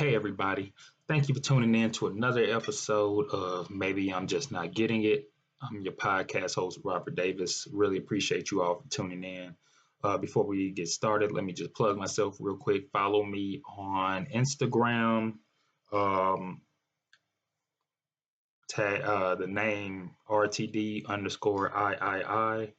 Hey, everybody. Thank you for tuning in to another episode of Maybe I'm Just Not Getting It. I'm your podcast host, Robert Davis. Really appreciate you all for tuning in. Before we get started, let me just plug myself real quick. Follow me on Instagram. Um, the name RTD underscore III.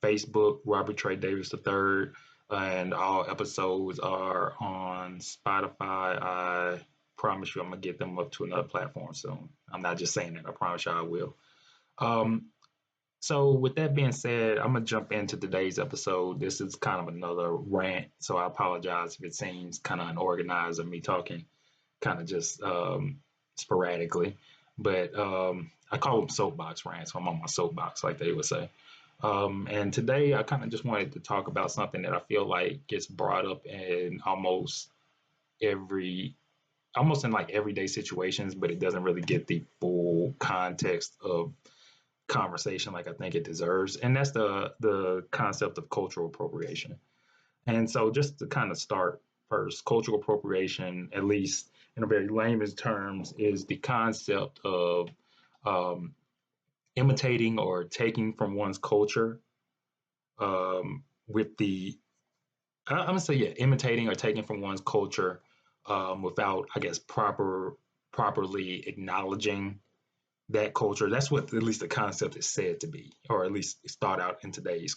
Facebook, Robert Trey Davis III, and all episodes are on Spotify. I promise you I'm gonna get them up to another platform soon. I'm not just saying that, I promise you I will. Um, so with that being said, I'm gonna jump into today's episode. This is kind of another rant, so I apologize if it seems kind of unorganized of me talking kind of just sporadically. But I call them soapbox rants, so I'm on my soapbox, like they would say. And today I kind of just wanted to talk about something that I feel like gets brought up in every, almost in like everyday situations, but it doesn't really get the full context of conversation like I think it deserves. And that's the concept of cultural appropriation. And so just to kind of start first, cultural appropriation, at least in a very layman's terms, is the concept of um, imitating or taking from one's culture with I'm gonna say, yeah, imitating or taking from one's culture without, I guess, properly acknowledging that culture. That's what at least the concept is said to be, or at least it's thought out in today's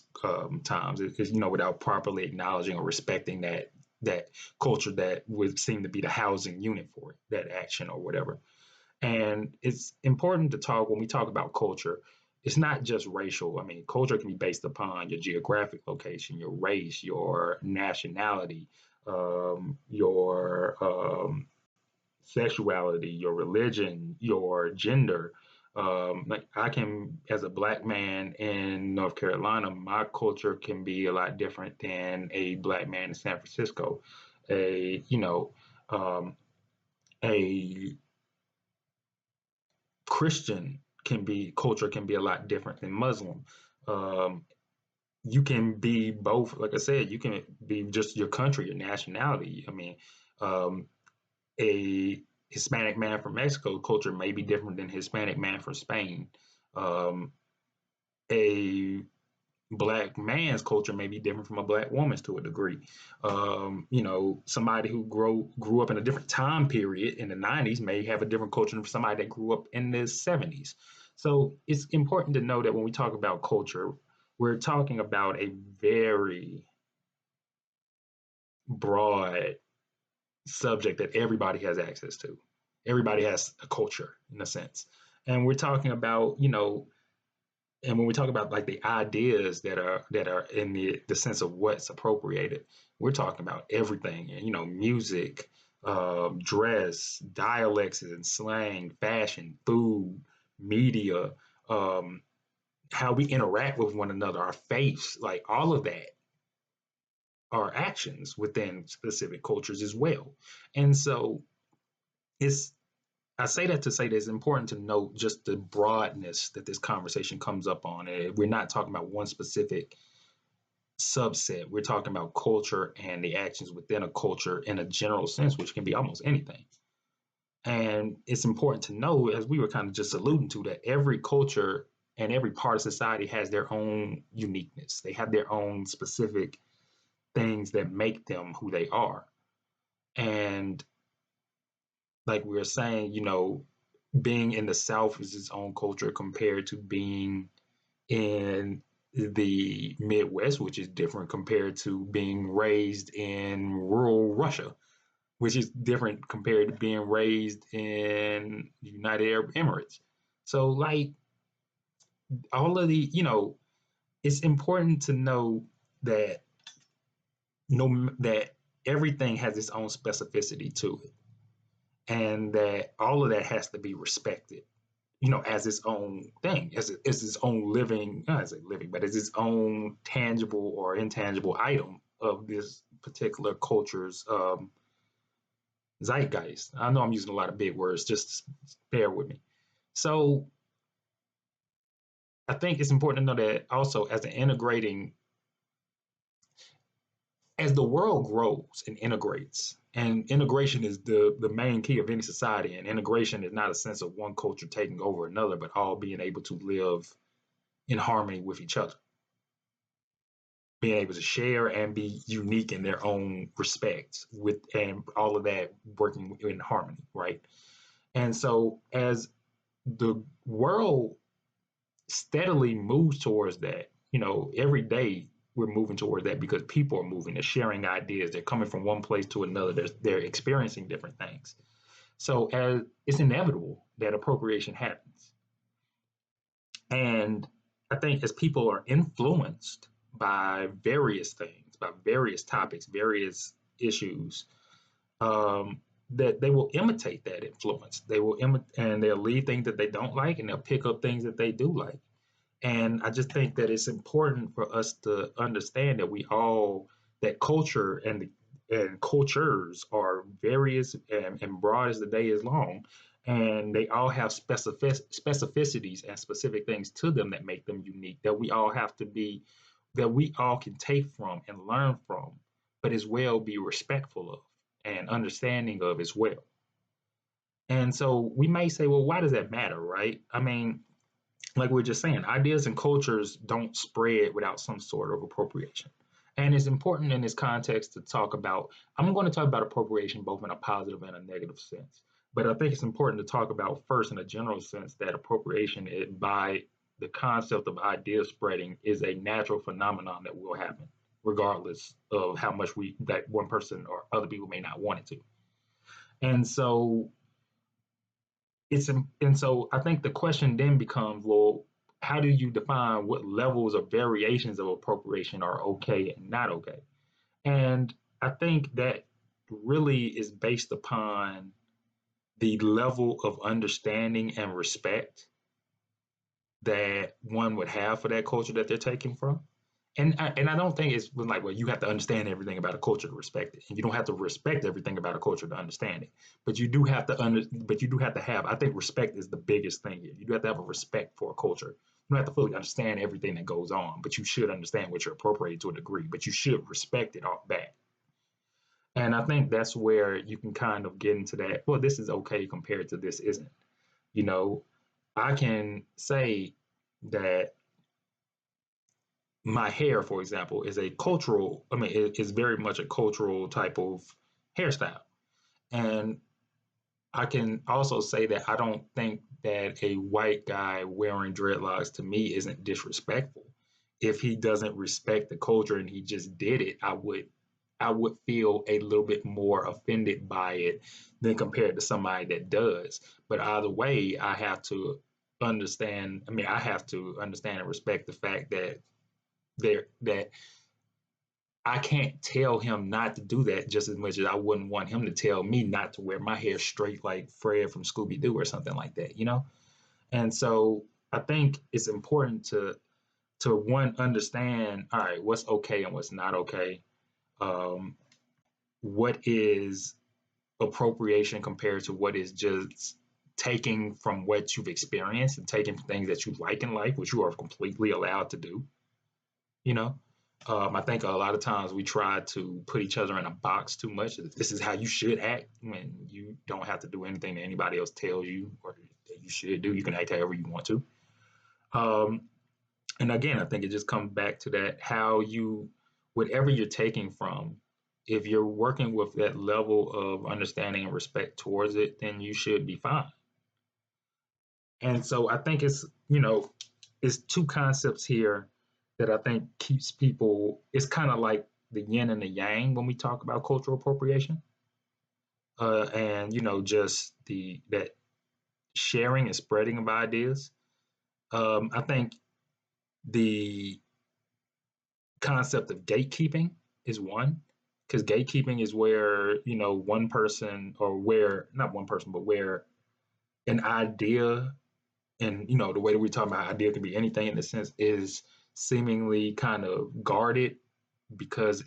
times. Is without properly acknowledging or respecting that culture that would seem to be the housing unit for it, that action or whatever. And it's important to talk when we talk about culture. It's not just racial. I mean, culture can be based upon your geographic location, your race, your nationality, your sexuality, your religion, your gender. Like I can, as a black man in North Carolina, my culture can be a lot different than a black man in San Francisco. A um, a Christian culture can be a lot different than Muslim. Um, you can be both, like I said, you can be just your country, your nationality. I mean, um, a Hispanic man from Mexico culture may be different than Hispanic man from Spain. Um, a black man's culture may be different from a black woman's to a degree. Somebody who grew up in a different time period in the 90s may have a different culture than somebody that grew up in the 70s. So it's important to know that when we talk about culture, we're talking about a very broad subject that everybody has access to. Everybody has a culture in a sense. And we're talking about, and when we talk about like the ideas that are in the sense of what's appropriated, we're talking about everything. Music, dress, dialects and slang, fashion, food, media, um, how we interact with one another, our faiths, like all of that are actions within specific cultures as well. And so it's I say that to say that it's important to note just the broadness that this conversation comes up on. We're not talking about one specific subset. We're talking about culture and the actions within a culture in a general sense, which can be almost anything. And it's important to know, as we were kind of just alluding to, that every culture and every part of society has their own uniqueness. They have their own specific things that make them who they are. And like we were saying, being in the South is its own culture compared to being in the Midwest, which is different compared to being raised in rural Russia, which is different compared to being raised in the United Arab Emirates. So, like, all of it's important to know that that everything has its own specificity to it, and that all of that has to be respected, as its own thing, as its own living, not as a living, but as its own tangible or intangible item of this particular culture's zeitgeist. I know I'm using a lot of big words, just bear with me. So I think it's important to know that also as an as the world grows and integrates, and integration is the main key of any society, and integration is not a sense of one culture taking over another, but all being able to live in harmony with each other, being able to share and be unique in their own respects, with and all of that working in harmony, right? And so as the world steadily moves towards that, every day we're moving towards that because people are moving, they're sharing ideas, they're coming from one place to another, they're experiencing different things. So as it's inevitable that appropriation happens. And I think as people are influenced by various things, by various topics, various issues, that they will imitate that influence. They will and they'll leave things that they don't like, and they'll pick up things that they do like. And I just think that it's important for us to understand that that culture and cultures are various and broad as the day is long, and they all have specificities and specific things to them that make them unique. That we all can take from and learn from, but as well be respectful of and understanding of as well. And so we may say, well, why does that matter, right? I mean, like we are just saying, ideas and cultures don't spread without some sort of appropriation. And it's important in this context to talk about, I'm going to talk about appropriation both in a positive and a negative sense. But I think it's important to talk about first in a general sense that appropriation, by the concept of idea spreading, is a natural phenomenon that will happen, regardless of how much that one person or other people may not want it to. And so I think the question then becomes, well, how do you define what levels or variations of appropriation are okay and not okay? And I think that really is based upon the level of understanding and respect that one would have for that culture that they're taking from. And I don't think it's like, well, you have to understand everything about a culture to respect it, and you don't have to respect everything about a culture to understand it. But you do have to but you do have to have. I think respect is the biggest thing here. You do have to have a respect for a culture. You don't have to fully understand everything that goes on, but you should understand what you're appropriating to a degree. But you should respect it off bat. And I think that's where you can kind of get into that. Well, this is okay compared to this isn't. You know, I can say that my hair, for example, is a cultural, I mean, it is very much a cultural type of hairstyle. And I can also say that I don't think that a white guy wearing dreadlocks to me isn't disrespectful. If he doesn't respect the culture and he just did it, I would feel a little bit more offended by it than compared to somebody that does. But either way, I have to understand and respect the fact that I can't tell him not to do that just as much as I wouldn't want him to tell me not to wear my hair straight like Fred from Scooby Doo or something like that, you know? And so I think it's important to one understand, all right, what's okay and what's not okay. Um, what is appropriation compared to what is just taking from what you've experienced and taking things that you like in life, which you are completely allowed to do, you know? I think a lot of times we try to put each other in a box too much. This is how you should act when you don't have to do anything that anybody else tells you or that you should do. You can act however you want to. Um, and again, I think it just comes back to that whatever you're taking from, if you're working with that level of understanding and respect towards it, then you should be fine. And so I think it's two concepts here that I think keeps people, it's kind of like the yin and the yang when we talk about cultural appropriation. And just that sharing and spreading of ideas. I think the concept of gatekeeping is one, because gatekeeping is where one person, or where not one person, but where an idea, and the way that we talk about idea can be anything in the sense, is seemingly kind of guarded because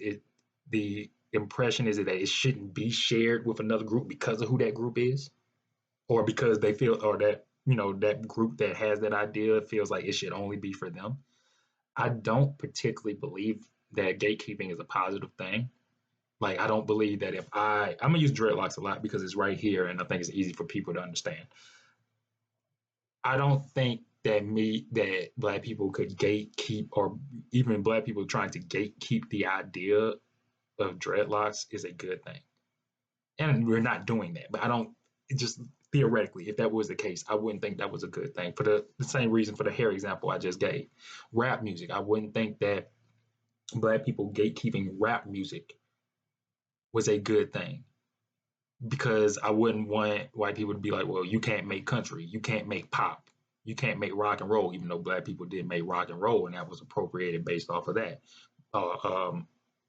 the impression is that it shouldn't be shared with another group because of who that group is, or because they feel, or that that group that has that idea feels like it should only be for them. I don't particularly believe that gatekeeping is a positive thing. Like, I don't believe that if I'm gonna use dreadlocks a lot because it's right here and I think it's easy for people to understand. I don't think that black people could gatekeep, or even black people trying to gatekeep the idea of dreadlocks is a good thing. And we're not doing that. But I don't, just theoretically, if that was the case, I wouldn't think that was a good thing. For the same reason for the hair example I just gave. Rap music, I wouldn't think that black people gatekeeping rap music was a good thing, because I wouldn't want white people to be like, well, you can't make country, you can't make pop, you can't make rock and roll, even though black people did make rock and roll and that was appropriated based off of that. Uh, um,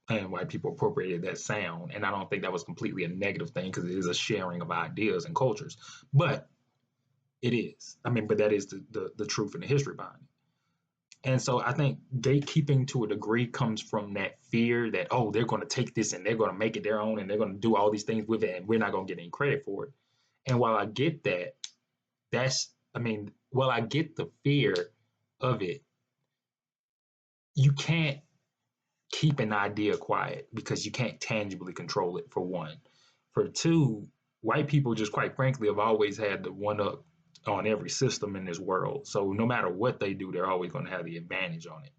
and white people appropriated that sound. And I don't think that was completely a negative thing because it is a sharing of ideas and cultures. But it is. I mean, but that is the truth and the history behind it. And so I think gatekeeping to a degree comes from that fear that, oh, they're going to take this and they're going to make it their own and they're going to do all these things with it and we're not going to get any credit for it. And while I get that, while I get the fear of it, you can't keep an idea quiet because you can't tangibly control it, for one. For two, white people just quite frankly have always had the one up on every system in this world. So no matter what they do, they're always going to have the advantage on it.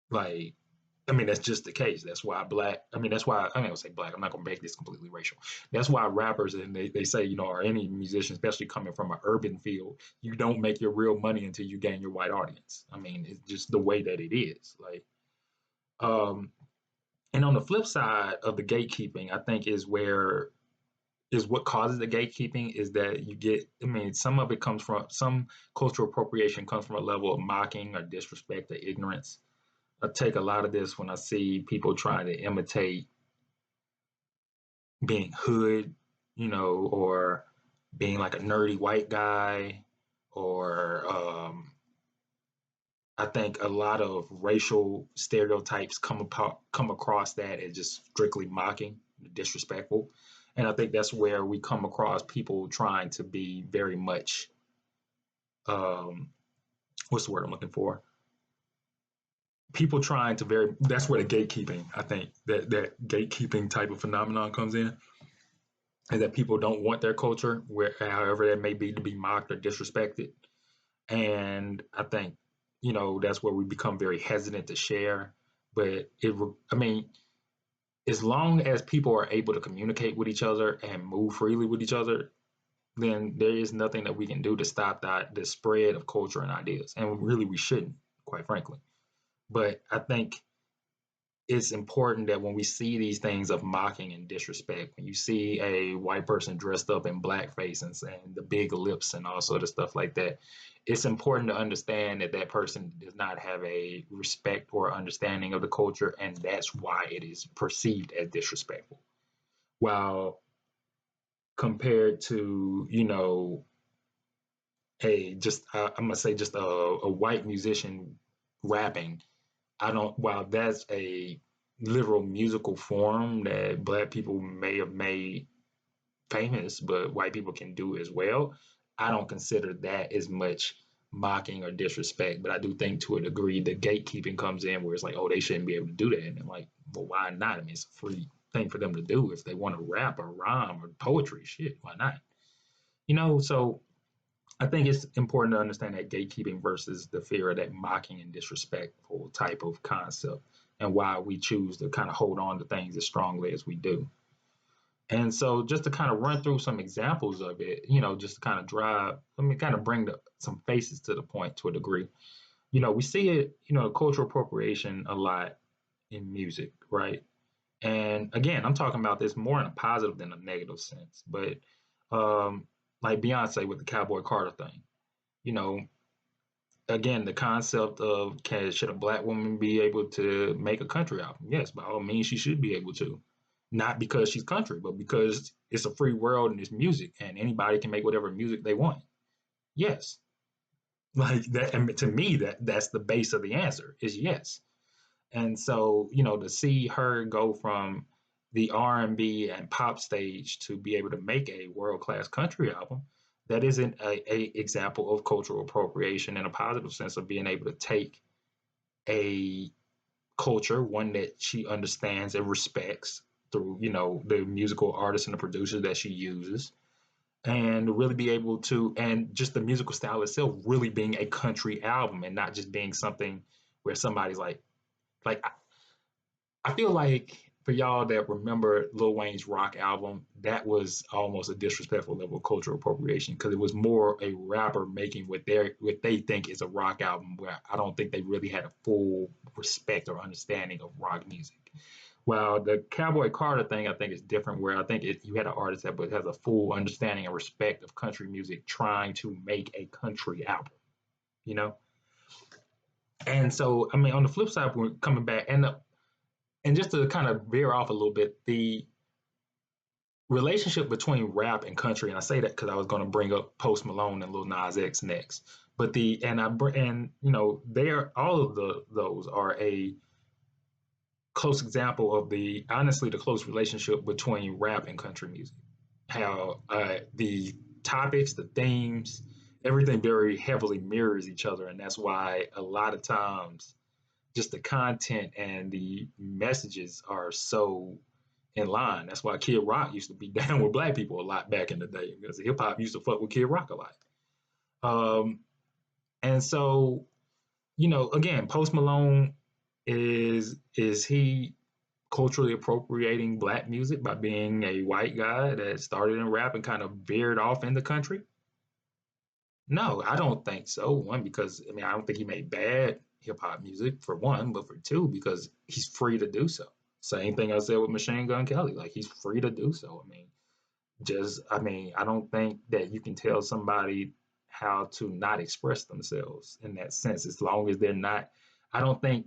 Like, I mean, that's just the case. That's why that's why, I'm not gonna say black, I'm not gonna make this completely racial. That's why rappers, and they say, or any musician, especially coming from an urban field, you don't make your real money until you gain your white audience. I mean, it's just the way that it is. Like, um, and on the flip side of the gatekeeping, I think is what causes the gatekeeping is that you get, some of it comes from, some cultural appropriation comes from a level of mocking or disrespect or ignorance. I take a lot of this when I see people trying to imitate being hood, or being like a nerdy white guy, or I think a lot of racial stereotypes come across that as just strictly mocking, disrespectful, and I think that's where we come across people trying to be very much, um, what's the word I'm looking for? People trying to very, that's where the gatekeeping, I think that gatekeeping type of phenomenon comes in, and that people don't want their culture, where however that may be, to be mocked or disrespected. And I think, that's where we become very hesitant to share. But as long as people are able to communicate with each other and move freely with each other, then there is nothing that we can do to stop the spread of culture and ideas. And really, we shouldn't, quite frankly. But I think it's important that when we see these things of mocking and disrespect, when you see a white person dressed up in blackface and the big lips and all sort of stuff like that, it's important to understand that that person does not have a respect or understanding of the culture, and that's why it is perceived as disrespectful. While compared to, I'm gonna say just a white musician rapping, I don't, while that's a literal musical form that black people may have made famous, but white people can do as well, I don't consider that as much mocking or disrespect. But I do think to a degree the gatekeeping comes in where it's like, oh, they shouldn't be able to do that. And I'm like, well, why not? I mean, it's a free thing for them to do. If they want to rap or rhyme or poetry, shit, why not? So I think it's important to understand that gatekeeping versus the fear of that mocking and disrespectful type of concept, and why we choose to kind of hold on to things as strongly as we do. And so, just to kind of run through some examples of it, just to kind of kind of bring some faces to the point to a degree. We see it, cultural appropriation a lot in music, right? And again, I'm talking about this more in a positive than a negative sense, but um, like Beyonce with the Cowboy Carter thing, you know, again, the concept of should a black woman be able to make a country album? Yes, by all means, she should be able to. Not because she's country, but because it's a free world and it's music, and anybody can make whatever music they want. Yes, like that. And to me, that's the base of the answer is yes. And so, to see her go from the R&B and pop stage to be able to make a world-class country album, that isn't a example of cultural appropriation in a positive sense of being able to take a culture, one that she understands and respects through, the musical artists and the producers that she uses, and really be able to, and just the musical style itself really being a country album and not just being something where somebody's like I feel like for y'all that remember Lil Wayne's rock album, that was almost a disrespectful level of cultural appropriation because it was more a rapper making what they think is a rock album, where I don't think they really had a full respect or understanding of rock music. Well, the Cowboy Carter thing I think is different, where I think you had an artist that has a full understanding and respect of country music, trying to make a country album, you know. And so, I mean, on the flip side, we're coming back, and just to kind of veer off a little bit, the relationship between rap and country, and I say that because I was going to bring up Post Malone and Lil Nas X next, but they're all of those are a close example of the close relationship between rap and country music. How the topics, the themes, everything very heavily mirrors each other, and that's why a lot of times just the content and the messages are so in line. That's why Kid Rock used to be down with black people a lot back in the day, because hip hop used to fuck with Kid Rock a lot. Um, and so, again, Post Malone is he culturally appropriating black music by being a white guy that started in rap and kind of veered off in the country? No, I don't think so. One, because I mean, I don't think he made bad hip hop music for one, but for two, because he's free to do so. Same thing I said with Machine Gun Kelly. Like, he's free to do so. I don't think that you can tell somebody how to not express themselves in that sense, as long as they're not. I don't think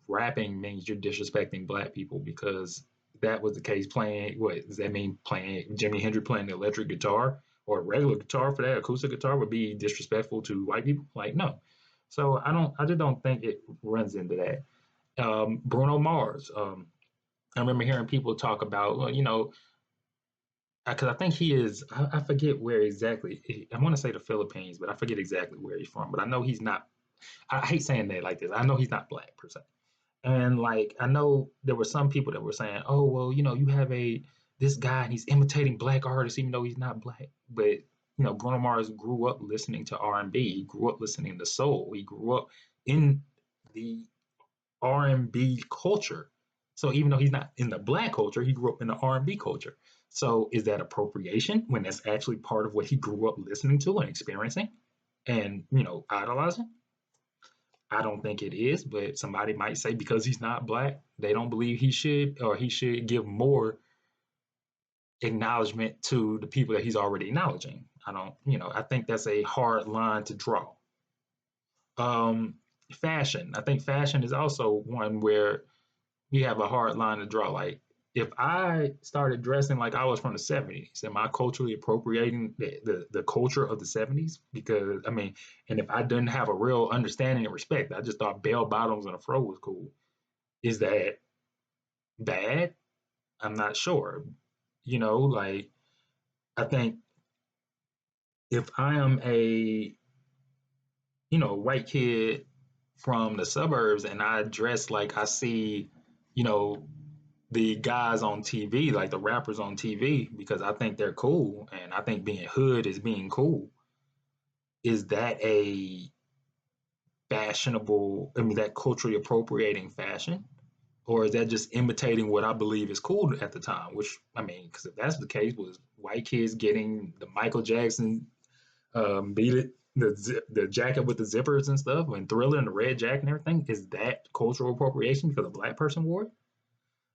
rapping means you're disrespecting black people, because that was the case. Playing, what does that mean? Playing Jimi Hendrix, playing the electric guitar or a regular guitar, for that acoustic guitar, would be disrespectful to white people? Like, no. So I just don't think it runs into that. Bruno Mars. I remember hearing people talk about, well, because I think he is. I forget where exactly. I want to say the Philippines, but I forget exactly where he's from. But I know he's not. I hate saying that like this. I know he's not black per se. And like, I know there were some people that were saying, "Oh, well, you have this guy and he's imitating black artists even though he's not black." But Bruno Mars grew up listening to R&B. He grew up listening to soul. He grew up in the R&B culture. So even though he's not in the black culture, he grew up in the R&B culture. So is that appropriation when that's actually part of what he grew up listening to and experiencing and, idolizing? I don't think it is, but somebody might say because he's not black, they don't believe he should, or he should give more acknowledgement to the people that he's already acknowledging. I think that's a hard line to draw. Um, Fashion. I think fashion is also one where we have a hard line to draw. Like, if I started dressing like I was from the 70s, am I culturally appropriating the culture of the 70s? Because, I mean, and if I didn't have a real understanding and respect, I just thought bell bottoms and a fro was cool. Is that bad? I'm not sure. Like, I think if I am a, white kid from the suburbs and I dress like I see, you know, the guys on TV, like the rappers on TV, because I think they're cool and I think being hood is being cool. Is that a fashionable, I mean, that culturally appropriating fashion? Or is that just imitating what I believe is cool at the time? Which, I mean, because if that's the case, was white kids getting the Michael Jackson beat it, the jacket with the zippers and stuff, and Thriller and the red jacket and everything, is that cultural appropriation because a black person wore it?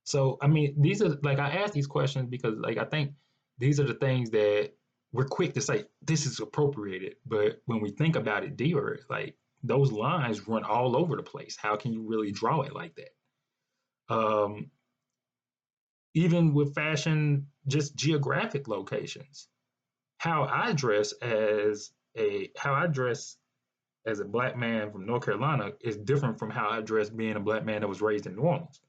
So, I mean, these are like, I ask these questions because, like, I think these are the things that we're quick to say this is appropriated, but when we think about it deeper, like, those lines run all over the place. How can you really draw it like that? Um, Even with fashion, just geographic locations. How I dress as a black man from North Carolina is different from how I dress being a black man that was raised in New Orleans.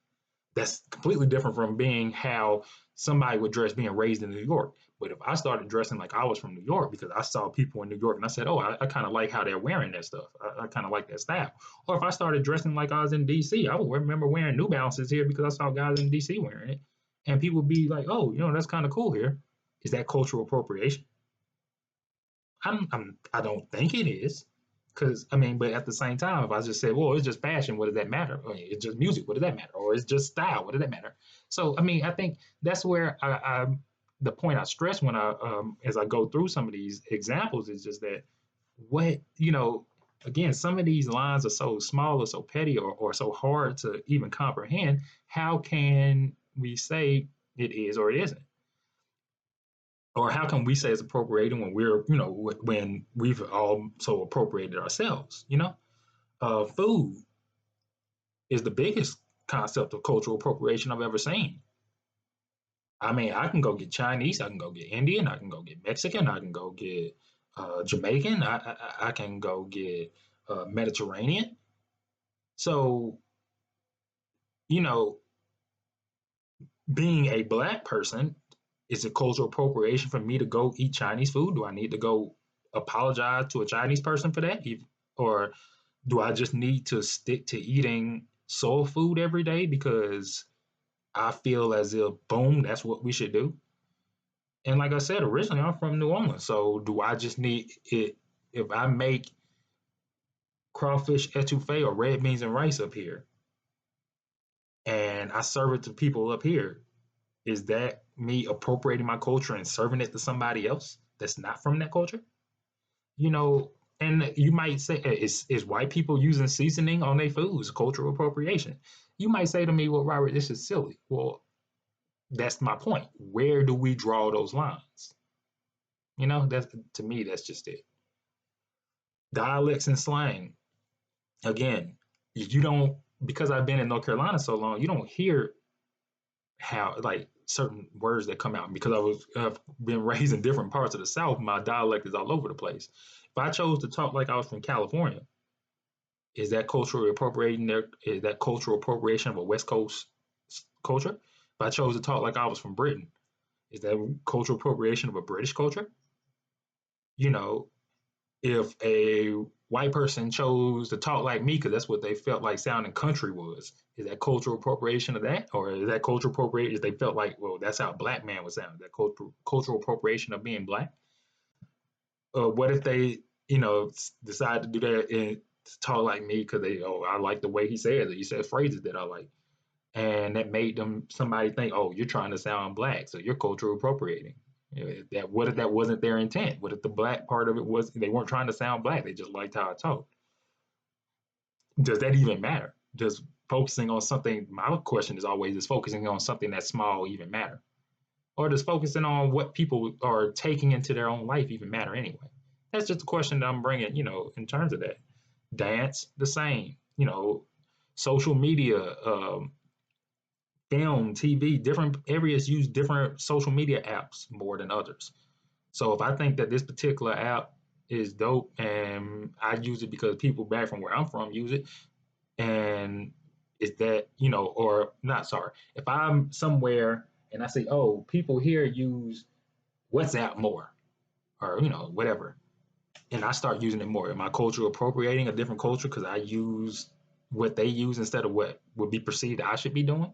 That's completely different from being how somebody would dress being raised in New York. But if I started dressing like I was from New York because I saw people in New York and I said, oh, I kind of like how they're wearing that stuff. I kind of like that style. Or if I started dressing like I was in DC, I would remember wearing New Balances here because I saw guys in DC wearing it. And people would be like, oh, that's kind of cool here. Is that cultural appropriation? I don't think it is. Because, I mean, but at the same time, if I just said, well, it's just fashion, what does that matter? Or it's just music, what does that matter? Or it's just style, what does that matter? So, I mean, I think that's where the point I stress when as I go through some of these examples is just that again, some of these lines are so small or so petty or so hard to even comprehend. How can we say it is or it isn't? Or how can we say it's appropriating when when we've all so appropriated ourselves? Food is the biggest concept of cultural appropriation I've ever seen. I mean, I can go get Chinese, I can go get Indian, I can go get Mexican, I can go get Jamaican, I can go get Mediterranean. So, you know, being a black person, is it cultural appropriation for me to go eat Chinese food? Do I need to go apologize to a Chinese person for that? Or do I just need to stick to eating soul food every day because I feel as if, boom, that's what we should do? And like I said, originally I'm from New Orleans. So do I just need it? If I make crawfish etouffee or red beans and rice up here and I serve it to people up here, is that me appropriating my culture and serving it to somebody else that's not from that culture? You know, and you might say, is white people using seasoning on their foods cultural appropriation? You might say to me, well, Robert, this is silly. Well, that's my point. Where do we draw those lines? That's, to me, that's just it. Dialects and slang. Again, you don't, because I've been in North Carolina so long, you don't hear how, like, certain words that come out. Because I've been raised in different parts of the South, my dialect is all over the place. If I chose to talk like I was from California, is that culturally appropriating their, is that cultural appropriation of a West Coast culture? If I chose to talk like I was from Britain, is that cultural appropriation of a British culture? You know, if a white person chose to talk like me because that's what they felt like sounding country was, is that cultural appropriation of that? Or is that cultural appropriation if they felt like, well, that's how a black man would sound? Is that cultural appropriation of being black? What if they, decide to do that and talk like me because I like the way he says it. He says phrases that I like. And that made them somebody think, oh, you're trying to sound black, so you're cultural appropriating. That what if that wasn't their intent? What if the black part of it was they weren't trying to sound black? They just liked how I talked. Does that even matter? Does focusing on something? My question is always: is focusing on something that's small even matter, or does focusing on what people are taking into their own life even matter anyway? That's just a question that I'm bringing. In terms of that, dance the same. Social media, film, TV, different areas use different social media apps more than others. So if I think that this particular app is dope and I use it because people back from where I'm from use it, and is that, or not, sorry, if I'm somewhere and I say, oh, people here use WhatsApp more or, whatever, and I start using it more, am I cultural appropriating a different culture because I use what they use instead of what would be perceived I should be doing?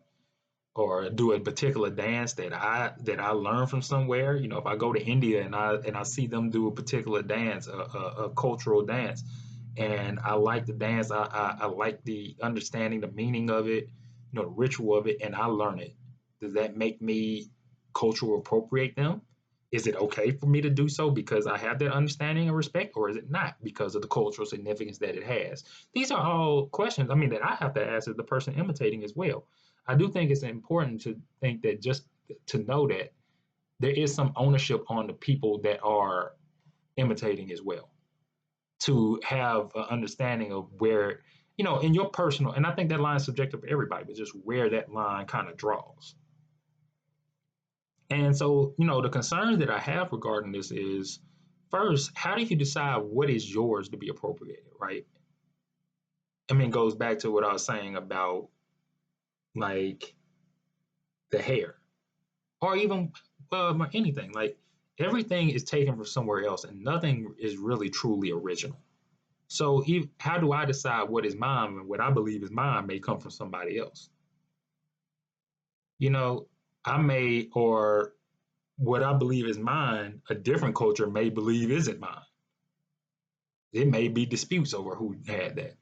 Or do a particular dance that I learned from somewhere. If I go to India and I see them do a particular dance, a cultural dance, and I like the dance, I like the understanding, the meaning of it, the ritual of it, and I learn it. Does that make me cultural appropriate them? Is it okay for me to do so because I have that understanding and respect, or is it not because of the cultural significance that it has? These are all questions, I mean, that I have to ask as the person imitating as well. I do think it's important to think that just to know that there is some ownership on the people that are imitating as well, to have an understanding of where, in your personal, and I think that line is subjective for everybody, but just where that line kind of draws. And so, the concerns that I have regarding this is, first, how do you decide what is yours to be appropriated, right? I mean, it goes back to what I was saying about, like, the hair, or even anything. Like everything is taken from somewhere else, and nothing is really truly original. So, how do I decide what is mine and what I believe is mine may come from somebody else? You know, I may, or what I believe is mine, a different culture may believe isn't mine. It may be disputes over who had that.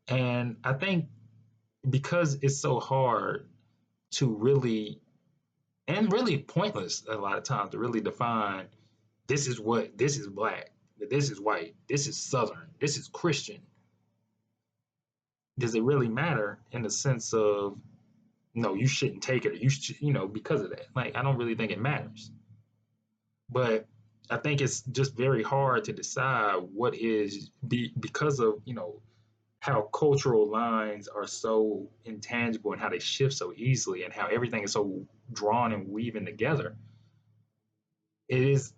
And I think because it's so hard to really, and really pointless a lot of times to really define this is black, this is white, this is southern, this is Christian. Does it really matter in the sense of no, you shouldn't take it, or you should, because of that? Like, I don't really think it matters. But I think it's just very hard to decide what is because of how cultural lines are so intangible and how they shift so easily and how everything is so drawn and weaving together. It is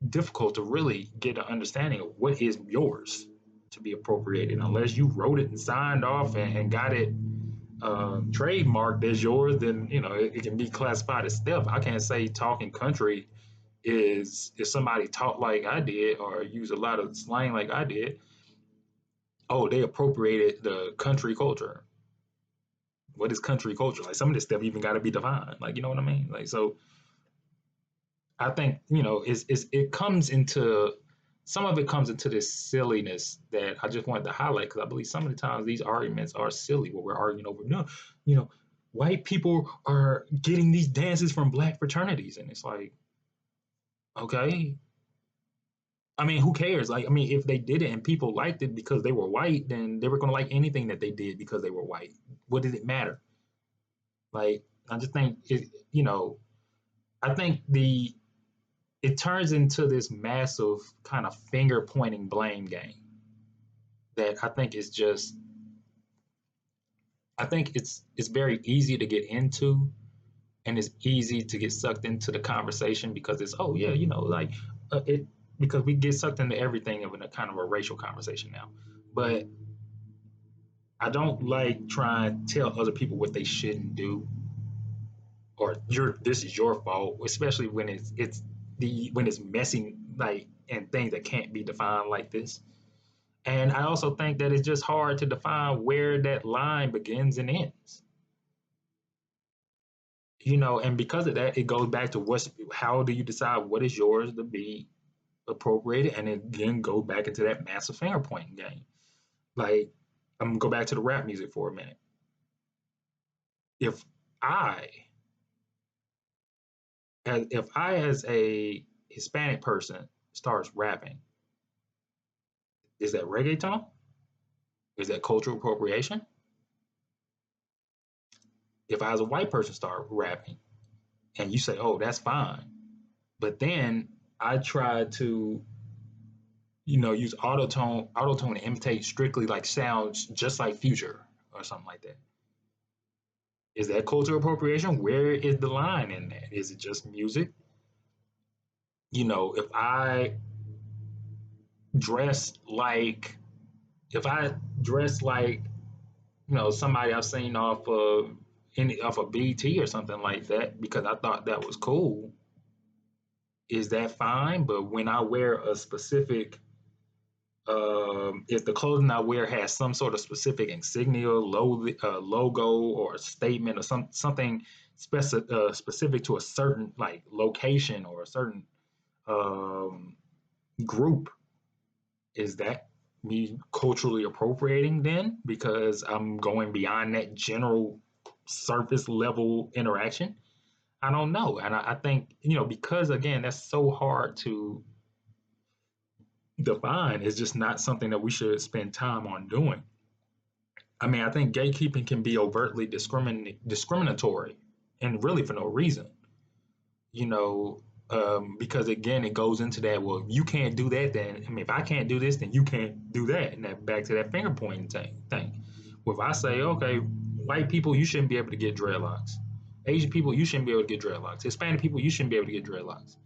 difficult to really get an understanding of what is yours to be appropriated unless you wrote it and signed off and got it trademarked as yours. Then it can be classified as theft. I can't say talking country is if somebody talk like I did or use a lot of slang like I did. Oh, they appropriated the country culture. What is country culture? Like some of this stuff even got to be defined. Like, you know what I mean? Like, so I think it comes into some of it comes into this silliness that I just wanted to highlight because I believe some of the times these arguments are silly where we're arguing over no, white people are getting these dances from black fraternities, and it's like, okay, I mean, who cares? Like, I mean, if they did it and people liked it because they were white, then they were going to like anything that they did because they were white. What did it matter? Like, I just think I think it turns into this massive kind of finger pointing blame game that I think is just I think it's very easy to get into and it's easy to get sucked into the conversation because it's oh yeah like it because we get sucked into everything of a kind of a racial conversation now, but I don't like trying to tell other people what they shouldn't do or this is your fault, especially when it's messy like and things that can't be defined like this. And I also think that it's just hard to define where that line begins and ends. And because of that, it goes back to how do you decide what is yours to be appropriated, and it again go back into that massive finger pointing game. Like, I'm gonna go back to the rap music for a minute. If I, as a Hispanic person starts rapping, is that reggaeton? Is that cultural appropriation? If I, as a white person, start rapping, and you say, "Oh, that's fine," but then I try to use autotone to imitate strictly like sounds just like Future or something like that. Is that cultural appropriation? Where is the line in that? Is it just music? If I dress like if I dress like somebody I've seen off of BT or something like that because I thought that was cool, is that fine? But when I wear a specific if the clothing I wear has some sort of specific insignia, logo, or statement, or something specific to a certain like location or a certain um, group, is that me culturally appropriating then because I'm going beyond that general surface level interaction? I don't know, and I think because again that's so hard to define. It's just not something that we should spend time on doing. I mean, I think gatekeeping can be overtly discriminatory and really for no reason, you know, because again, it goes into that, well, you can't do that then. I mean, if I can't do this, then you can't do that. And that back to that finger pointing thing. Well, if I say, okay, white people, you shouldn't be able to get dreadlocks. Asian people, you shouldn't be able to get dreadlocks. Hispanic people, you shouldn't be able to get dreadlocks.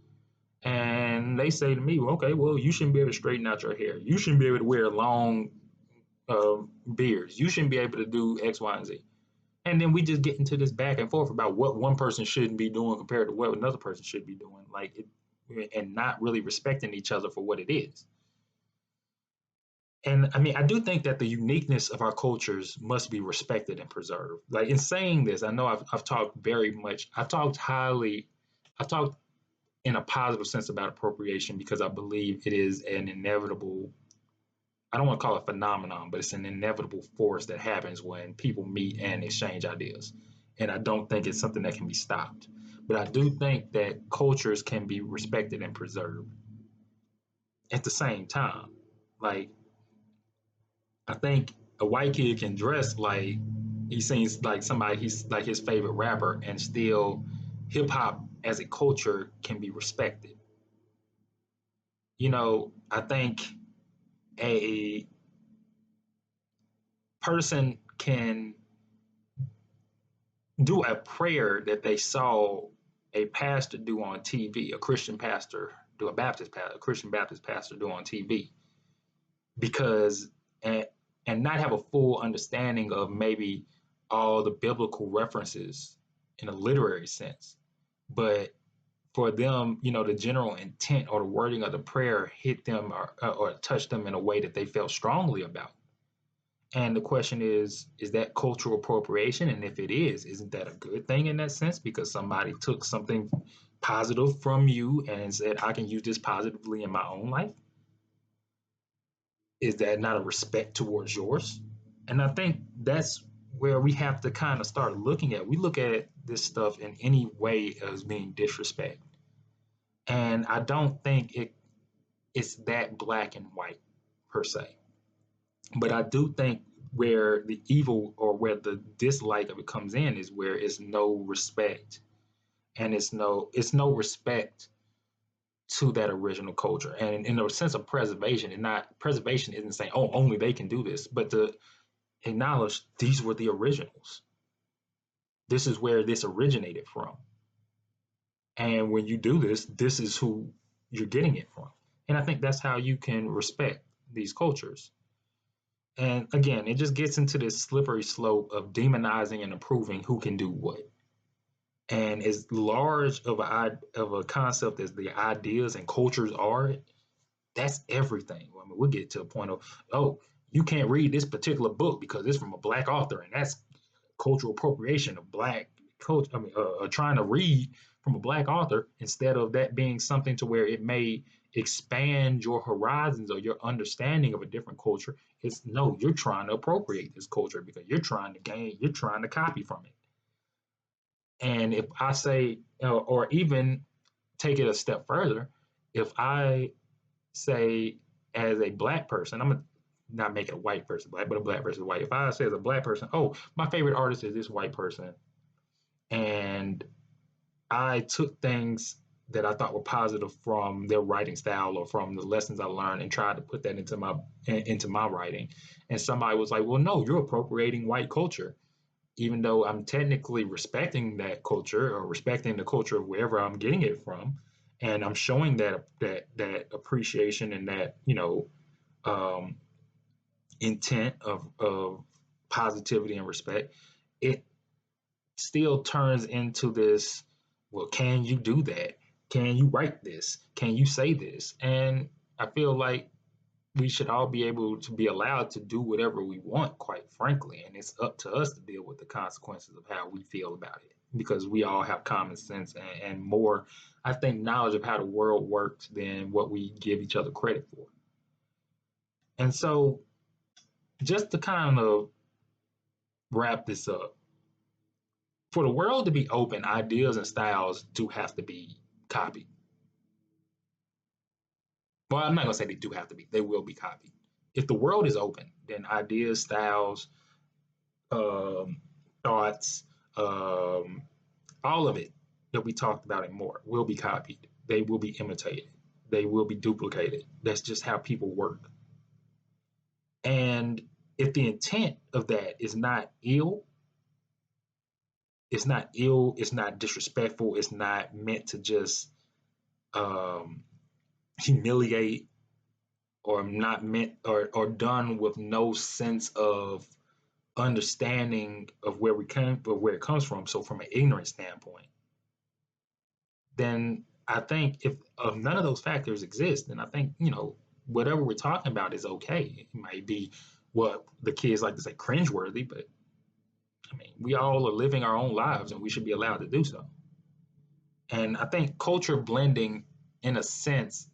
And they say to me, well, okay, well, you shouldn't be able to straighten out your hair. You shouldn't be able to wear long uh, beards. You shouldn't be able to do X, Y, and Z. And then we just get into this back and forth about what one person shouldn't be doing compared to what another person should be doing, like it, and not really respecting each other for what it is. And I mean, I do think that the uniqueness of our cultures must be respected and preserved. Like in saying this, I know I've talked very much, I've talked highly, I've talked in a positive sense about appropriation because I believe it is an inevitable, I don't want to call it phenomenon, but it's an inevitable force that happens when people meet and exchange ideas. And I don't think it's something that can be stopped. But I do think that cultures can be respected and preserved at the same time. Like, I think a white kid can dress like he seems like somebody he's like his favorite rapper, and still hip hop as a culture can be respected. I think a person can do a prayer that they saw a pastor do on TV, a Christian pastor do a Christian Baptist pastor do on TV, because and, and not have a full understanding of maybe all the biblical references in a literary sense, but for them, the general intent or the wording of the prayer hit them or touched them in a way that they felt strongly about. And the question is that cultural appropriation? And if it is, isn't that a good thing in that sense? Because somebody took something positive from you and said, I can use this positively in my own life. Is that not a respect towards yours? And I think that's where we have to kind of start looking at. We look at this stuff in any way as being disrespect. And I don't think it's that black and white per se. But I do think where the evil or where the dislike of it comes in is where it's no respect, and it's no respect to that original culture. And in a sense of preservation, and not preservation isn't saying, oh, only they can do this, but to acknowledge these were the originals. This is where this originated from. And when you do this, this is who you're getting it from. And I think that's how you can respect these cultures. And again, it just gets into this slippery slope of demonizing and approving who can do what. And as large of a concept as the ideas and cultures are, that's everything. I mean, we'll get to a point of, oh, you can't read this particular book because it's from a black author, and that's cultural appropriation of black culture. I mean, trying to read from a black author instead of that being something to where it may expand your horizons or your understanding of a different culture. It's no, you're trying to appropriate this culture because you're trying to copy from it. And if I say, or even take it a step further, if I say as a black person, I'm gonna not make it a white person black, but a black person white. If I say as a black person, oh, my favorite artist is this white person, and I took things that I thought were positive from their writing style or from the lessons I learned and tried to put that into my writing, and somebody was like, well, no, you're appropriating white culture, even though I'm technically respecting that culture or respecting the culture of wherever I'm getting it from, and I'm showing that appreciation and that um, intent of positivity and respect. It still turns into this. Well, can you do that? Can you write this? Can you say this? And I feel like we should all be able to be allowed to do whatever we want, quite frankly. And it's up to us to deal with the consequences of how we feel about it because we all have common sense and more, I think, knowledge of how the world works than what we give each other credit for. And so, just to kind of wrap this up, for the world to be open, ideas and styles do have to be copied. Well, I'm not going to say they do have to be, they will be copied. If the world is open, then ideas, styles, um, thoughts, um, all of it that we talked about and more will be copied. They will be imitated. They will be duplicated. That's just how people work. And if the intent of that is not ill, it's not disrespectful, it's not meant to just um, humiliate or not meant or done with no sense of understanding of where we come, of where it comes from. So from an ignorant standpoint, then I think if none of those factors exist, then I think, whatever we're talking about is okay. It might be what the kids like to say cringeworthy, but I mean, we all are living our own lives and we should be allowed to do so. And I think culture blending, in a sense,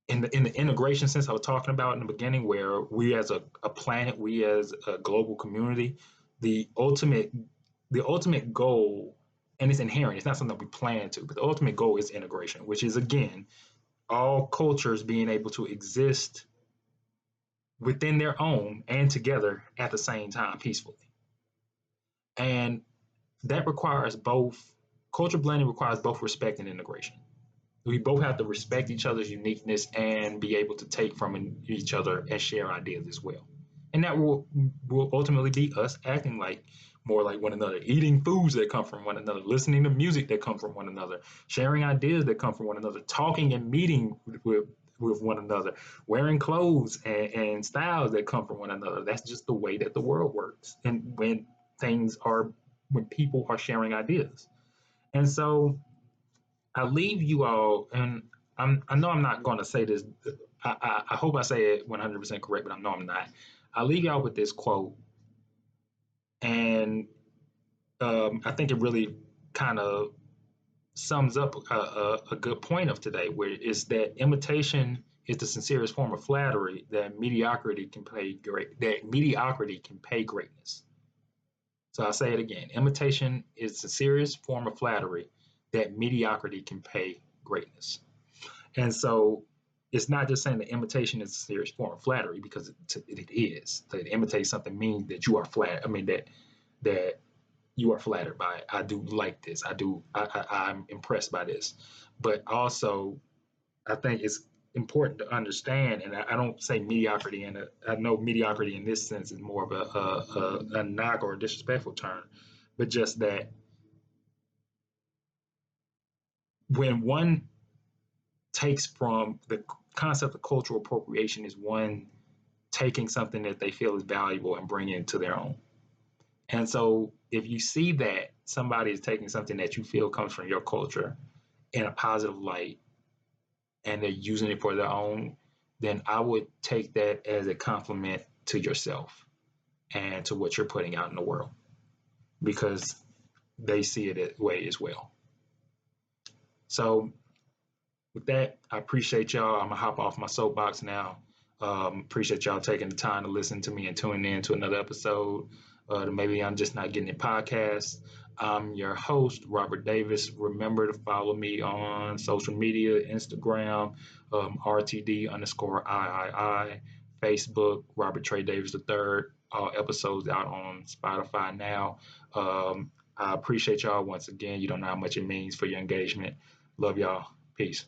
in the integration sense I was talking about in the beginning, where we as a planet, we as a global community, the ultimate the ultimate goal, and it's inherent, it's not something that we plan to, but the ultimate goal is integration, which is again all cultures being able to exist within their own and together at the same time peacefully. And that requires both culture blending requires both respect and integration. We both have to respect each other's uniqueness and be able to take from each other and share ideas as well. And that will ultimately be us acting like more like one another, eating foods that come from one another, listening to music that come from one another, sharing ideas that come from one another, talking and meeting with one another, wearing clothes and styles that come from one another. That's just the way that the world works. And when people are sharing ideas. And so I leave you all, and I know I'm not going to say this. I hope I say it 100% correct, but I know I'm not. I leave y'all with this quote, and I think it really kind of sums up a good point of today, where is that imitation is the sincerest form of flattery. That mediocrity can pay great. That mediocrity can pay greatness. So I'll say it again. Imitation is the sincerest form of flattery. That mediocrity can pay greatness. And so it's not just saying that imitation is a serious form of flattery, because it is. To imitate something means that you are flat. I mean that you are flattered by it. I do like this. I'm impressed by this. But also, I think it's important to understand, and I don't say mediocrity, and I know mediocrity in this sense is more of a knock or a disrespectful term, but just that when one takes from the concept of cultural appropriation is one taking something that they feel is valuable and bringing it to their own. And so if you see that somebody is taking something that you feel comes from your culture in a positive light and they're using it for their own, then I would take that as a compliment to yourself and to what you're putting out in the world, because they see it that way as well. So with that, I appreciate y'all. I'm gonna hop off my soapbox now. Appreciate y'all taking the time to listen to me and tuning in to another episode. Maybe I'm just not getting it podcast. I'm your host, Robert Davis. Remember to follow me on social media, Instagram, RTD underscore III, Facebook, Robert Trey Davis III. All episodes out on Spotify now. I appreciate y'all once again. You don't know how much it means for your engagement. Love y'all. Peace.